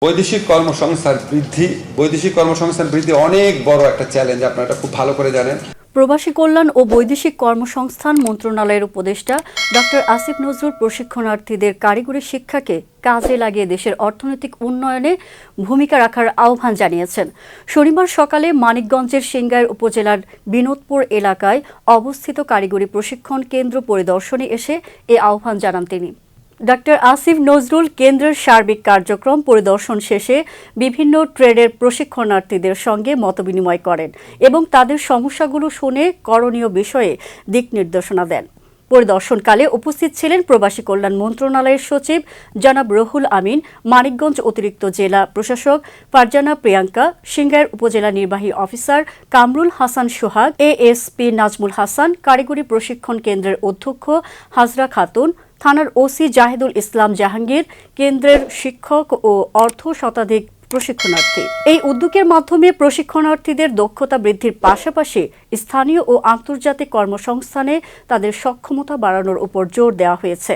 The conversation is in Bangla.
বৈদেশিক কর্মসংস্থান বৃদ্ধি অনেক বড় একটা চ্যালেঞ্জ। আপনারা এটা খুব ভালো করে জানেন। প্রবাসী কল্যাণ ও বৈদেশিক কর্মসংস্থান মন্ত্রণালয়ের উপদেষ্টা ডক্টর আসিফ নজরুল প্রশিক্ষণার্থীদের কারিগরি শিক্ষাকে কাজে লাগিয়ে দেশের অর্থনৈতিক উন্নয়নে ভূমিকা রাখার আহ্বান জানিয়েছেন। শনিবার সকালে মানিকগঞ্জের সিংগাইর উপজেলার বিনোদপুর এলাকায় অবস্থিত কারিগরি প্রশিক্ষণ কেন্দ্র পরিদর্শনে এসে এ আহ্বান জানান তিনি। ডক্টর আসিফ নজরুল কেন্দ্রের সার্বিক কার্যক্রম পরিদর্শন শেষে বিভিন্ন ট্রেডের প্রশিক্ষণার্থীদের সঙ্গে মতবিনিময় করেন এবং তাদের সমস্যাগুলো শুনে করণীয় বিষয়ে দিক নির্দেশনা দেন। পরিদর্শনকালে উপস্থিত ছিলেন প্রবাসী কল্যাণ মন্ত্রণালয়ের সচিব জনাব রুহুল আমিন, মানিকগঞ্জ অতিরিক্ত জেলা প্রশাসক ফারজানা প্রিয়াঙ্কা, সিংগাইর উপজেলা নির্বাহী অফিসার কামরুল হাসান সোহাগ, এএসপি নাজমুল হাসান, কারিগরি প্রশিক্ষণ কেন্দ্রের অধ্যক্ষ হাজরা খাতুন, থানার ওসি জাহিদুল ইসলাম জাহাঙ্গীর, কেন্দ্রের শিক্ষক ও অর্ধ শতাধিক প্রশিক্ষণার্থী। এই উদ্যোগের মাধ্যমে প্রশিক্ষণার্থীদের দক্ষতা বৃদ্ধির পাশাপাশি স্থানীয় ও আন্তর্জাতিক কর্মসংস্থানে তাদের সক্ষমতা বাড়ানোর উপর জোর দেওয়া হয়েছে।